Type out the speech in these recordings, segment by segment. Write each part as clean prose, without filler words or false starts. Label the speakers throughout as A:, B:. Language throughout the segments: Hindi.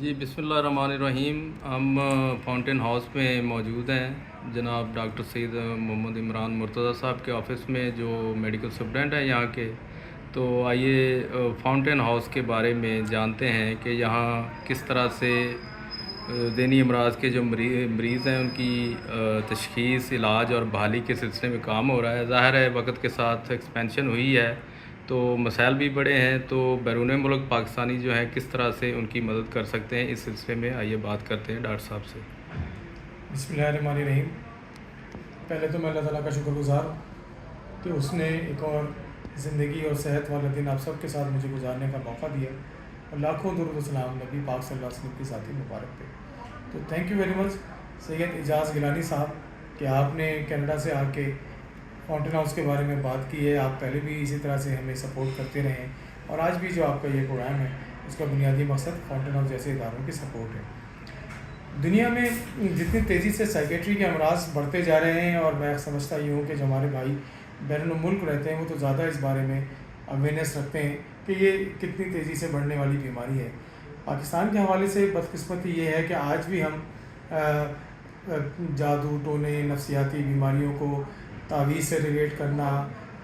A: जी बिस्मिल्लाहिर्रहमानिर्रहीम। हम फाउंटेन हाउस में मौजूद हैं जनाब डॉक्टर सईद मोहम्मद इमरान मुर्तज़ा साहब के ऑफ़िस में, जो मेडिकल सुप्रेंट हैं यहाँ के। तो आइए फाउंटेन हाउस के बारे में जानते हैं कि यहाँ किस तरह से ज़हनी अमराज के जो मरीज़ हैं उनकी तशख़ीस, इलाज और बहाली के सिलसिले में काम हो रहा है। ज़ाहिर है वक्त के साथ एक्सपेंशन हुई है तो मसाइल भी बड़े हैं, तो बैरून मुल्क पाकिस्तानी जो हैं किस तरह से उनकी मदद कर सकते हैं, इस सिलसिले में आइए बात करते हैं डॉक्टर साहब से।
B: बिस्मिल्लाहिर्रहमानिर्रहीम। पहले तो मैं अल्लाह ताला का शुक्रगुज़ार हूँ कि उसने एक और ज़िंदगी और सेहत वाला दिन आप सब के साथ मुझे गुजारने का मौका दिया, और लाखों दुरूद व सलाम नबी पाक सल्लल्लाहु अलैहि वसल्लम की साथी मुबारक पे। तो thank you very much Syed Ejaz Gilani साहब कि आपने कनाडा से आके फाउंटेन हाउस के बारे में बात की है। आप पहले भी इसी तरह से हमें सपोर्ट करते रहे हैं, और आज भी जो आपका ये प्रोग्राम है उसका बुनियादी मकसद फाउंटेन हाउस जैसे इदारों की सपोर्ट है। दुनिया में जितनी तेज़ी से साइकेट्री के अमराज बढ़ते जा रहे हैं, और मैं समझता ही हूँ कि जो हमारे भाई बैरून मुल्क रहते हैं वो तो ज़्यादा इस बारे में अवेयरनेस रखते हैं कि ये कितनी तेज़ी से बढ़ने वाली बीमारी है। पाकिस्तान के हवाले से बदकिस्मती ये है कि आज भी हम जादू टोने, नफसियाती बीमारियों को तावीज़ से रिलेट करना,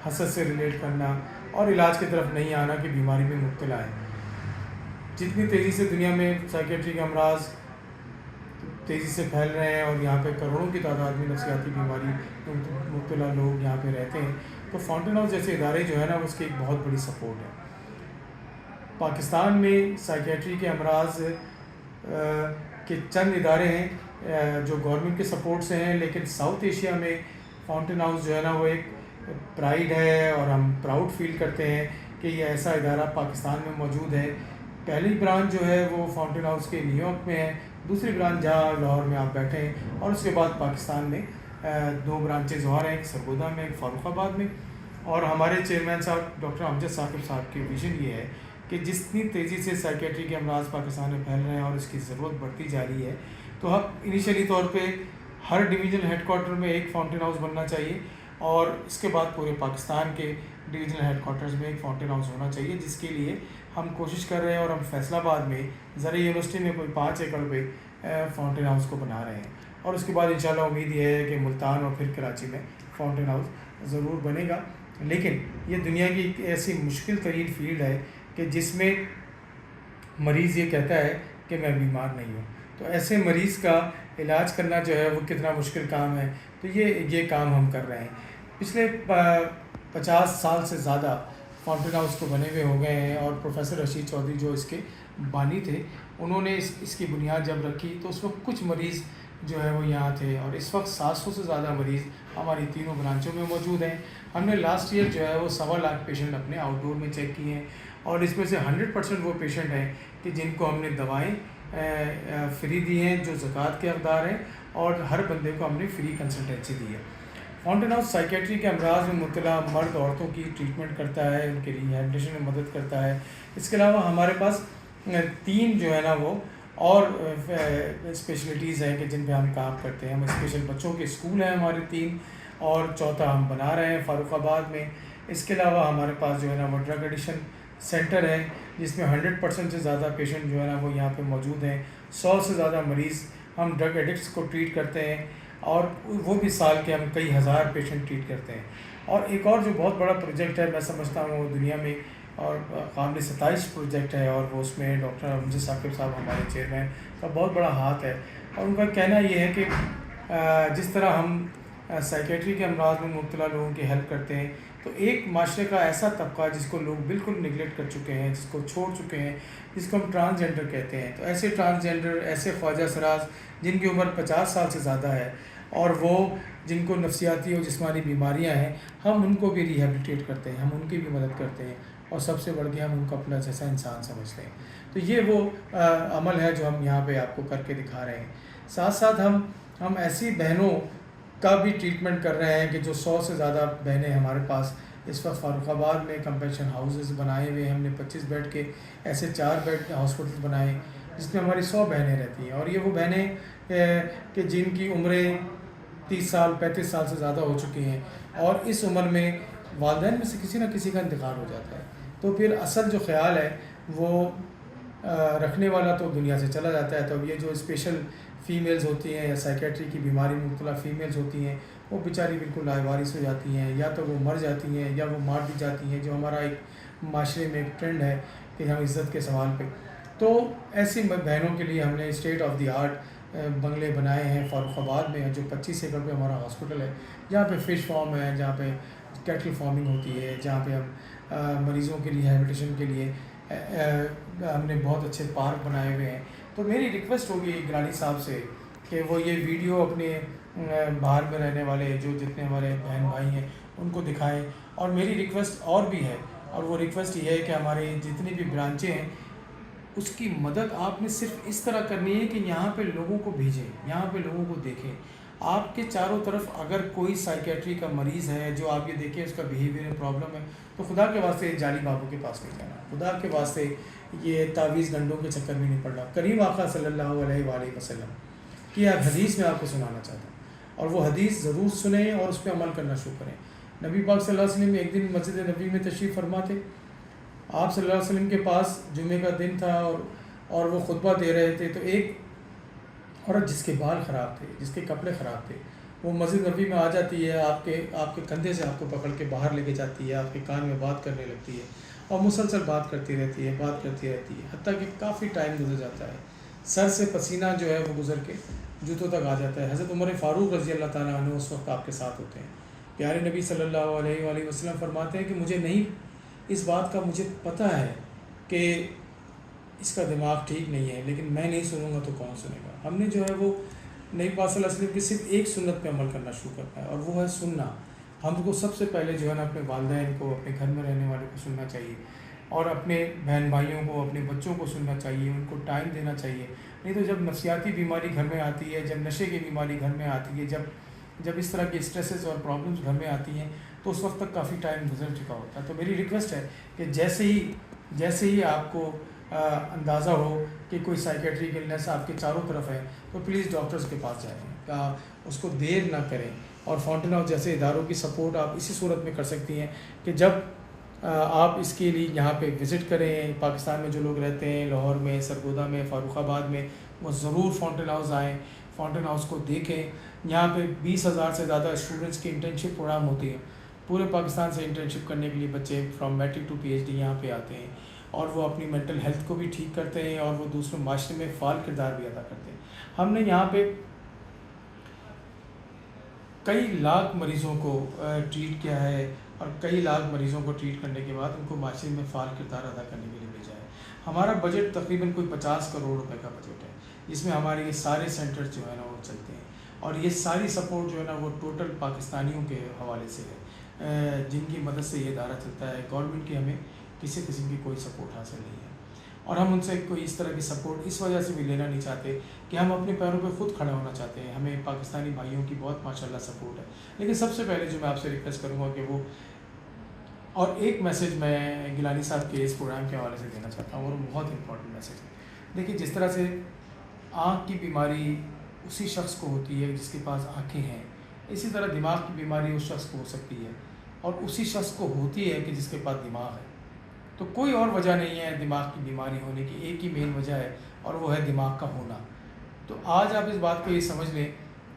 B: हसद से रिलेट करना और इलाज की तरफ नहीं आना कि बीमारी में मुब्तला है। जितनी तेज़ी से दुनिया में साइकेट्री के अमराज तेज़ी से फैल रहे हैं और यहाँ पे करोड़ों की तादाद में नफसियाती बीमारी मुब्तला लोग यहाँ पे रहते हैं, तो फाउंटेन हाउस जैसे इदारे जो है ना उसकी एक बहुत बड़ी सपोर्ट है। पाकिस्तान में साइकेट्री के अमराज के चंद इदारे हैं जो गवर्नमेंट के सपोर्ट से हैं, लेकिन साउथ एशिया में फाउंटेन हाउस जो है ना वो एक प्राइड है, और हम प्राउड फील करते हैं कि ये ऐसा इदारा पाकिस्तान में मौजूद है। पहली ब्रांच जो है वो फाउंटेन हाउस के न्यूयॉर्क में है, दूसरी ब्रांच जहाँ लाहौर में आप बैठे हैं, और उसके बाद पाकिस्तान में दो ब्रांचेज और हैं, एक सरगोदा में, एक फ़ारुखाबाद में। और हमारे चेयरमैन साहब डॉक्टर अमजद साकिब साहब की विजन ये है कि जितनी तेज़ी से साइकेट्री के अमराज पाकिस्तान में फैल रहे हैं और इसकी ज़रूरत बढ़ती जा रही है, तो हम इनिशियली तौर पे हर डिवीज़न हेडक्वार्टर में एक फाउंटेन हाउस बनना चाहिए, और इसके बाद पूरे पाकिस्तान के डिवीज़नल हेडक्वार्टर्स में एक फाउंटेन हाउस होना चाहिए, जिसके लिए हम कोशिश कर रहे हैं। और हम फैसलाबाद में ज़रिए यूनिवर्सिटी में कोई 5 एकड़ पे फाउंटेन हाउस को बना रहे हैं, और उसके बाद इंशाल्लाह उम्मीद ये है कि मुल्तान और फिर कराची में फाउंटेन हाउस ज़रूर बनेगा। लेकिन ये दुनिया की एक ऐसी मुश्किल तरीन फील्ड है कि जिसमें मरीज़ ये कहता है कि मैं बीमार नहीं हूँ, तो ऐसे मरीज़ का इलाज करना जो है वो कितना मुश्किल काम है। तो ये काम हम कर रहे हैं। पिछले 50 साल से ज़्यादा फाउंटेन हाउस को बने हुए हो गए हैं, और प्रोफेसर रशीद चौधरी जो इसके बानी थे, उन्होंने इसकी बुनियाद जब रखी तो उस वक्त कुछ मरीज़ जो है वो यहाँ थे, और इस वक्त 700 से ज़्यादा मरीज़ हमारी तीनों ब्रांचों में मौजूद हैं। हमने लास्ट ईयर जो है वो 1.25 लाख पेशेंट अपने आउटडोर में चेक किए हैं, और इसमें से 100% वो पेशेंट हैं कि जिनको हमने दवाएँ फ्री दी हैं, जो ज़कात के हकदार हैं, और हर बंदे को हमने फ्री कंसल्टेंसी दी है। फाउंटेन हाउस साइकेट्री के अमराज में मुब्तला मर्द औरतों की ट्रीटमेंट करता है, उनके रिहैबिलिटेशन में मदद करता है। इसके अलावा हमारे पास 3 जो है ना वो और स्पेशलिटीज़ हैं कि जिन पे हम काम करते हैं। हम स्पेशल बच्चों के स्कूल हैं हमारे 3, और चौथा हम बना रहे हैं फ़ारुखाबाद में। इसके अलावा हमारे पास जो है ना वो ड्रग एडिक्शन सेंटर है, जिसमें 100% से ज़्यादा पेशेंट जो है ना वो यहाँ पे मौजूद हैं। 100 से ज़्यादा मरीज़ हम ड्रग एडिक्ट्स को ट्रीट करते हैं, और वो भी साल के हम कई हज़ार पेशेंट ट्रीट करते हैं। और एक और जो बहुत बड़ा प्रोजेक्ट है, मैं समझता हूँ दुनिया में और काबिल सताइश प्रोजेक्ट है, और वो उसमें डॉक्टर अमजद साकिब साहब हमारे चेयरमैन का बहुत बड़ा हाथ है। और उनका कहना ये है कि जिस तरह हम साइकेट्री के अमराज में मुब्तला लोगों की हेल्प करते हैं, तो एक माशरे का ऐसा तबका जिसको लोग बिल्कुल निगलेक्ट कर चुके हैं, जिसको छोड़ चुके हैं, जिसको हम ट्रांसजेंडर कहते हैं, तो ऐसे ट्रांसजेंडर, ऐसे ख्वाजा सराज जिनकी उम्र 50 साल से ज़्यादा है, और वो जिनको नफसियाती और जिस्मानी बीमारियां हैं, हम उनको भी रिहेबिलिटेट करते हैं, हम उनकी भी मदद करते हैं, और सबसे बढ़ के हम उनको अपना जैसा इंसान समझते हैं। तो ये वो अमल है जो हम यहाँ पे आपको करके दिखा रहे हैं। साथ साथ हम ऐसी बहनों का भी ट्रीटमेंट कर रहे हैं कि जो 100 से ज़्यादा बहनें हमारे पास इस वक्त फ़ारुखाबाद में कंपेशन हाउसेस बनाए हुए हैं। हमने 25 बेड के ऐसे 4 बेड हॉस्पिटल बनाए जिसमें हमारी 100 बहनें रहती हैं, और ये वो बहनें कि जिनकी उम्रें 30 साल 35 साल से ज़्यादा हो चुकी हैं, और इस उम्र में वालिदैन में से किसी न किसी का इंतकाल हो जाता है। तो फिर असल जो ख्याल है वो रखने वाला तो दुनिया से चला जाता है। तो अब ये जो स्पेशल फ़ीमेल्स होती हैं या साइकेट्री की बीमारी में मुब्तला फ़ीमेल्स होती हैं, वो बेचारी बिल्कुल लावारिस हो जाती हैं, या तो वो मर जाती हैं या वो मार दी जाती हैं, जो हमारा एक माशरे में एक ट्रेंड है कि हम इज़्ज़त के सवाल पे। तो ऐसी बहनों के लिए हमने स्टेट ऑफ द आर्ट बंगले बनाए हैं फ़ारुखाबाद में, जो 25 एकड़ पे हमारा हॉस्पिटल है, जहाँ पे फ़िश फार्म है, जहाँ पे कैटल फार्मिंग होती है, जहाँ पे हम मरीज़ों के लिए हैबिटेशन के लिए हमने बहुत अच्छे पार्क बनाए हुए हैं। तो मेरी रिक्वेस्ट होगी गिलानी साहब से कि वो ये वीडियो अपने बाहर में रहने वाले जो जितने हमारे बहन भाई हैं उनको दिखाएं। और मेरी रिक्वेस्ट और भी है, और वो रिक्वेस्ट ये है कि हमारे जितनी भी ब्रांचें हैं उसकी मदद आपने सिर्फ इस तरह करनी है कि यहाँ पे लोगों को भेजें, यहाँ पे लोगों को देखें। आपके चारों तरफ अगर कोई साइकेट्री का मरीज़ है जो आप ये देखें उसका बिहेवियर प्रॉब्लम है, तो खुदा के वास्ते जाली बाबू के पास नहीं जाना, खुदा के वास्ते ये तावीज़ गंडों के चक्कर में नहीं पड़ना। करीम आका सल्लल्लाहु अलैहि वसल्लम की एक हदीस में आपको सुनाना चाहता हूँ, और वो हदीस ज़रूर सुने और उस पर अमल करना शुरू करें। नबी पाक सल्लल्लाहु अलैहि वसल्लम एक दिन मस्जिद नबी में तशरीफ़ फरमा थे। आप सल्लल्लाहु अलैहि वसल्लम के पास जुमे का दिन था और वो खुतबा दे रहे थे। तो एक औरत जिसके बाल ख़राब थे, जिसके कपड़े ख़राब थे, वो मस्जिद नबी में आ जाती है, आपके कंधे से आपको पकड़ के बाहर लेके जाती है, आपके कान में बात करने लगती है और मुसलसल बात करती रहती है, हत्ता कि काफ़ी टाइम गुजर जाता है, सर से पसीना जो है वो गुज़र के जूतों तक आ जाता है। हज़रत उमर फ़ारूक रज़ी अल्लाह ताला अन्हु उस वक्त आपके साथ होते हैं। प्यारे नबी सल्लल्लाहु अलैहि वसल्लम फरमाते हैं कि मुझे नहीं, इस बात का मुझे पता है कि इसका दिमाग ठीक नहीं है, लेकिन मैं नहीं सुनूंगा तो कौन सुनेगा। हमने जो है वो नबी पाक सल्लल्लाहु अलैहि वसल्लम की सिर्फ एक सुन्नत पे अमल करना शुरू करना है, और वो है सुनना। हमको सबसे पहले जो है ना अपने वालिदैन को, अपने घर में रहने वाले को सुनना चाहिए, और अपने बहन भाइयों को, अपने बच्चों को सुनना चाहिए, उनको टाइम देना चाहिए। नहीं तो जब नफसियाती बीमारी घर में आती है, जब नशे की बीमारी घर में आती है, जब इस तरह की स्ट्रेसेस और प्रॉब्लम्स घर में आती हैं, तो उस वक्त तक काफ़ी टाइम गुजर चुका होता है। तो मेरी रिक्वेस्ट है कि जैसे ही आपको अंदाज़ा हो कि कोई साइकेट्रिक इलनेस आपके चारों तरफ है, तो प्लीज़ डॉक्टर्स के पास जाएँ, उसको देर ना करें। और फाउंटेन हाउस जैसे इदारों की सपोर्ट आप इसी सूरत में कर सकती हैं कि जब आप इसके लिए यहाँ पे विज़िट करें, पाकिस्तान में जो लोग रहते हैं, लाहौर में, सरगोदा में, फ़ारुखाबाद में, वो ज़रूर फाउंटेन हाउस आएँ, फाउंटेन हाउस को देखें। यहाँ पे 20,000 से ज़्यादा स्टूडेंट्स की इंटर्नशिप प्रोग्राम होती है। पूरे पाकिस्तान से इंटर्नशिप करने के लिए बच्चे फ्रॉम मैट्रिक टू PhD यहाँ पे आते हैं, और वो अपनी मेंटल हेल्थ को भी ठीक करते हैं, और वो दूसरे माशरे में फ़ाल किरदार भी अदा करते हैं। हमने यहाँ पे कई लाख मरीज़ों को ट्रीट किया है, और कई लाख मरीज़ों को ट्रीट करने के बाद उनको माशरे में फ़ाल किरदार अदा करने के लिए भेजा है। हमारा बजट तकरीबन कोई 50 करोड़ रुपए का बजट है, जिसमें हमारे ये सारे सेंटर्स जो है ना वो चलते हैं, और ये सारी सपोर्ट जो है ना वो टोटल पाकिस्तानियों के हवाले से है, जिनकी मदद से ये इदारा चलता है। गवर्नमेंट की हमें किसी किस्म की कोई सपोर्ट हासिल नहीं है, और हम उनसे कोई इस तरह की सपोर्ट इस वजह से भी लेना नहीं चाहते कि हम अपने पैरों पे ख़ुद खड़ा होना चाहते हैं। हमें पाकिस्तानी भाइयों की बहुत माशाल्लाह सपोर्ट है। लेकिन सबसे पहले जो मैं आपसे रिक्वेस्ट करूँगा कि वो, और एक मैसेज मैं गिलानी साहब के इस प्रोग्राम के हवाले से देना चाहता हूँ, और वो बहुत इंपॉर्टेंट मैसेज है। देखिए, जिस तरह से आँख की बीमारी उसी शख्स को होती है जिसके पास आँखें हैं, इसी तरह दिमाग की बीमारी उस शख्स को हो सकती है, और उसी शख्स को होती है कि जिसके पास दिमाग है। तो कोई और वजह नहीं है दिमाग की बीमारी होने की, एक ही मेन वजह है, और वो है दिमाग का होना। तो आज आप इस बात को ये समझ लें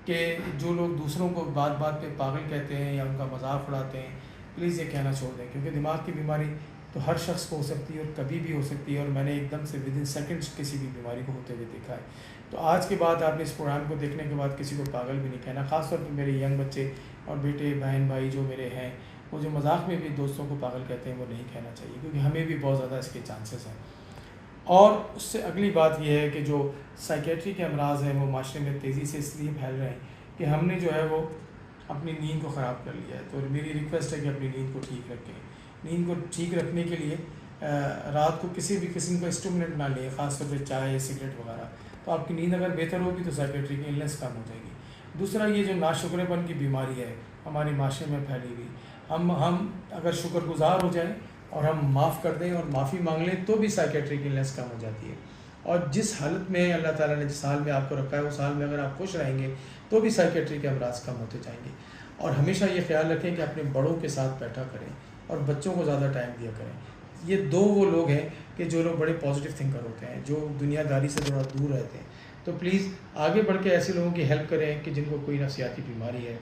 B: कि जो लोग दूसरों को बात बात पे पागल कहते हैं या उनका मजाक उड़ाते हैं, प्लीज़ ये कहना छोड़ दें, क्योंकि दिमाग की बीमारी तो हर शख्स को हो सकती है और कभी भी हो सकती है, और मैंने एकदम से विदिन सेकंड्स किसी भी बीमारी को होते हुए देखा है। तो आज के बाद आपने इस प्रोग्राम को देखने के बाद किसी को पागल भी नहीं कहना। ख़ासतौर पर मेरे यंग बच्चे और बेटे बहन भाई जो मेरे हैं, वो जो मजाक में भी दोस्तों को पागल कहते हैं, वो नहीं कहना चाहिए, क्योंकि हमें भी बहुत ज़्यादा इसके चांसेस हैं। और उससे अगली बात यह है कि जो साइकेट्री के अमराज हैं वो माशरे में तेज़ी से इसलिए फैल रहे हैं कि हमने जो है वो अपनी नींद को ख़राब कर लिया है। तो मेरी रिक्वेस्ट है कि अपनी नींद को ठीक रखें। नींद को ठीक रखने के लिए रात को किसी भी किस्म का स्टिमुलेंट ना लें, ख़ासतौर पर चाय, सिगरेट वगैरह। तो आपकी नींद अगर बेहतर होगी तो साइकेट्री की इलनेस कम हो जाएगी। दूसरा, ये जो नाशुक्रेपन की बीमारी है हमारे माशरे में फैली हुई, हम अगर शुक्रगुजार हो जाएं और हम माफ़ कर दें और माफ़ी मांग लें तो भी साइकेट्रिक इलनेस कम हो जाती है। और जिस हालत में अल्लाह ताला ने जिस हाल में आपको रखा है, उस हाल में अगर आप खुश रहेंगे तो भी साइकेट्रिक के अमराज कम होते जाएंगे। और हमेशा ये ख्याल रखें कि अपने बड़ों के साथ बैठा करें और बच्चों को ज़्यादा टाइम दिया करें। ये दो वो लोग हैं कि जो लोग बड़े पॉजिटिव थिंकर होते हैं, जो दुनियादारी से थोड़ा दूर रहते हैं। तो प्लीज़ आगे बढ़ के ऐसे लोगों की हेल्प करें कि जिनको कोई नफसियाती बीमारी है,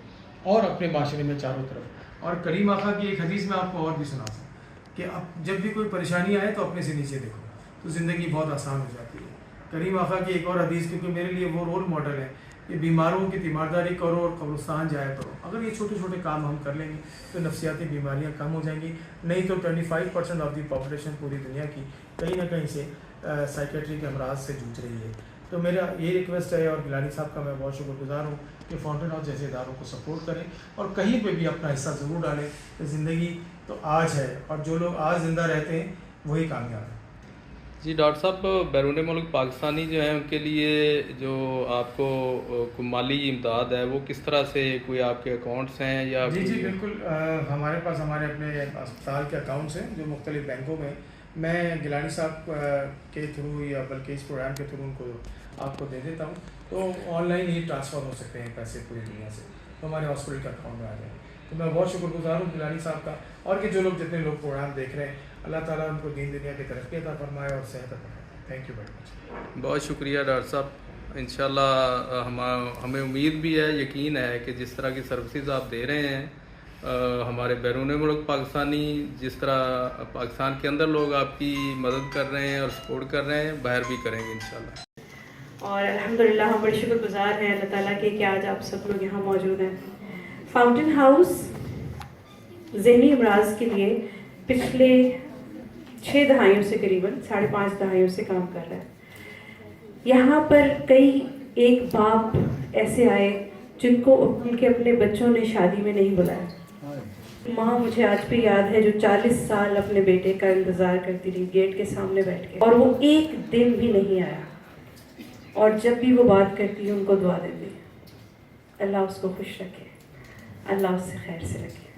B: और अपने माशरे में चारों तरफ। और करीम आका की एक हदीस में आपको और भी सुना सकूँ कि अब जब भी कोई परेशानी आए तो अपने से नीचे देखो, तो ज़िंदगी बहुत आसान हो जाती है। करीम आका की एक और हदीस, क्योंकि मेरे लिए वो रोल मॉडल है कि बीमारों की तीमारदारी करो और कब्रिस्तान जाया करो। अगर ये छोटे छोटे काम हम कर लेंगे तो नफसियाती बीमारियां कम हो जाएंगी। नहीं तो 25% ऑफ द पॉपुलेशन पूरी दुनिया की कहीं ना कहीं से साइकेट्री के अमराज से जूझ रही है। तो मेरा ये रिक्वेस्ट है, और गिलानी साहब का मैं बहुत शुक्रगुजार हूँ कि फाउंटेन हाउस जैसे इदारों को सपोर्ट करें और कहीं पे भी अपना हिस्सा ज़रूर डालें। कि ज़िंदगी तो आज है, और जो लोग आज ज़िंदा रहते हैं वही कामयाब हैं।
A: जी डॉक्टर साहब, बैरून मुल्क पाकिस्तानी जो हैं उनके लिए जो आपको कोई माली इमदाद है वो किस तरह से, कोई आपके अकाउंट्स हैं या
B: जी जी
A: कोई-
B: बिल्कुल, हमारे पास हमारे अपने अस्पताल के अकाउंट्स हैं जो मुख्तलिफ बैंकों में। मैं गिलानी साहब के थ्रू या बल्कि इस प्रोग्राम के थ्रू उनको आपको दे देता हूँ, तो ऑनलाइन ही ट्रांसफ़र हो सकते हैं पैसे पूरी दुनिया से, तो हमारे हॉस्पिटल के अकाउंट में आ जाए। तो मैं बहुत शुक्रगुजार हूँ गिलानी साहब का, और कि जो लोग जितने लोग प्रोग्राम देख रहे हैं, अल्लाह ताला उनको दीन दुनिया की तरक्की अता फरमाए और सेहत अता फरमाए। Thank you very much.
A: बहुत शुक्रिया डॉक्टर साहब। इंशाल्लाह हमें उम्मीद भी है, यकीन है कि जिस तरह की सर्विसेज आप दे रहे हैं, हमारे बैरून मुल्क पाकिस्तानी जिस तरह पाकिस्तान के अंदर लोग आपकी मदद कर रहे हैं और सपोर्ट कर रहे हैं, बाहर भी करेंगे इंशाल्लाह।
C: और अल्हम्दुलिल्लाह हम बड़े शुक्रगुजार हैं अल्लाह ताला के कि आज आप सब लोग यहाँ मौजूद हैं। फाउंटेन हाउस ज़हनी अमराज के लिए पिछले 6 दहाइयों से, करीबन 5.5 दहाइयों से काम कर रहा है। यहाँ पर कई एक बाप ऐसे आए जिनको उनके अपने बच्चों ने शादी में नहीं बुलाया। माँ मुझे आज भी याद है जो 40 साल अपने बेटे का इंतज़ार करती रही गेट के सामने बैठ के, और वो एक दिन भी नहीं आया। और जब भी वो बात करती है उनको दुआ देती है, अल्लाह उसको खुश रखे, अल्लाह उससे खैर से रखे।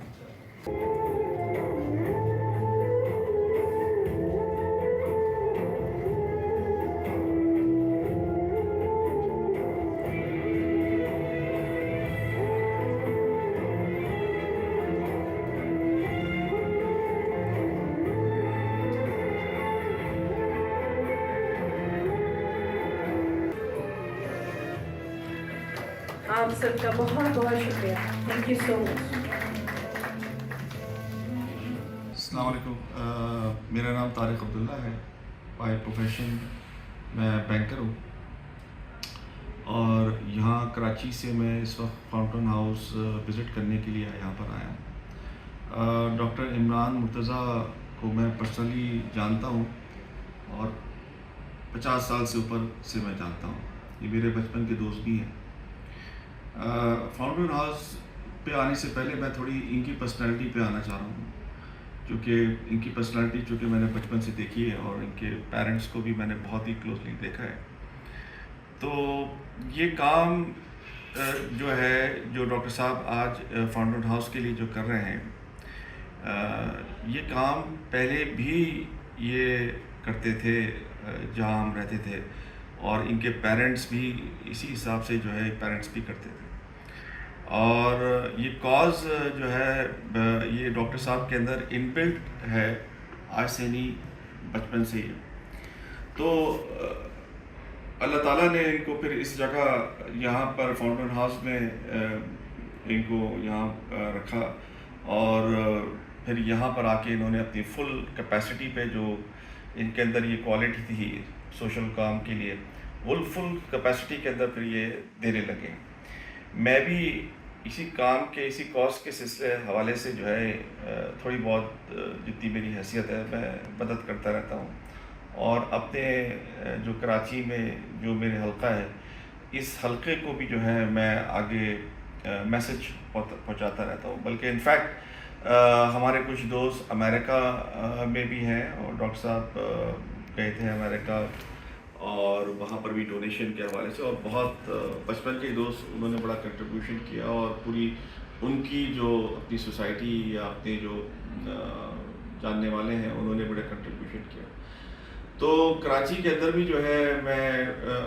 C: आप सबका बहुत बहुत शुक्रिया, थैंक यू सो मच।
D: अस्सलाम वालेकुम, मेरा नाम तारिक अब्दुल्ला है। बाय प्रोफेशन मैं बैंकर हूँ, और यहाँ कराची से मैं इस वक्त फाउंटेन हाउस विज़िट करने के लिए यहाँ पर आया हूँ। डॉक्टर इमरान मुर्तज़ा को मैं पर्सनली जानता हूँ और 50 साल से ऊपर से मैं जानता हूँ। ये मेरे बचपन के दोस्त भी हैं। फाउंटेन हाउस पे आने से पहले मैं थोड़ी इनकी पर्सनैलिटी पे आना चाह रहा हूँ, क्योंकि इनकी पर्सनैलिटी चूँकि मैंने बचपन से देखी है और इनके पेरेंट्स को भी मैंने बहुत ही क्लोजली देखा है। तो ये काम जो है, जो डॉक्टर साहब आज फाउंटेन हाउस के लिए जो कर रहे हैं, ये काम पहले भी ये करते थे जहाँ हम रहते थे, और इनके पेरेंट्स भी इसी हिसाब से जो है पेरेंट्स भी करते थे। और ये कॉज जो है ये डॉक्टर साहब के अंदर इनबिल्ट है आज से नहीं, बचपन से ही। तो अल्लाह ताला ने इनको फिर इस जगह यहाँ पर फाउंटेन हाउस में इनको यहाँ रखा, और फिर यहाँ पर आके इन्होंने अपनी फुल कैपेसिटी पे जो इनके अंदर ये क्वालिटी थी सोशल काम के लिए, वो फुल कैपेसिटी के अंदर फिर ये देने लगे। मैं भी इसी काम के, इसी कॉज के सिलसिले हवाले से जो है थोड़ी बहुत जितनी मेरी हैसियत है मैं मदद करता रहता हूँ, और अपने जो कराची में जो मेरे हल्का है, इस हल्के को भी जो है मैं आगे मैसेज पहुँचाता रहता हूँ। बल्कि इनफैक्ट हमारे कुछ दोस्त अमेरिका में भी हैं, और डॉक्टर साहब गए थे अमेरिका, और वहाँ पर भी डोनेशन के हवाले से, और बहुत बचपन के दोस्त उन्होंने बड़ा कंट्रीब्यूशन किया, और पूरी उनकी जो अपनी सोसाइटी या अपने जो जानने वाले हैं उन्होंने बड़ा कंट्रीब्यूशन किया। तो कराची के अंदर भी जो है मैं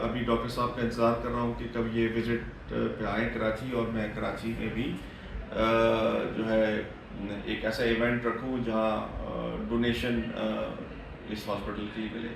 D: अभी डॉक्टर साहब का इंतज़ार कर रहा हूँ कि कब ये विज़िट पे आए कराची, और मैं कराची में भी जो है एक ऐसा इवेंट रखूं जहां डोनेशन इस हॉस्पिटल के लिए मिले।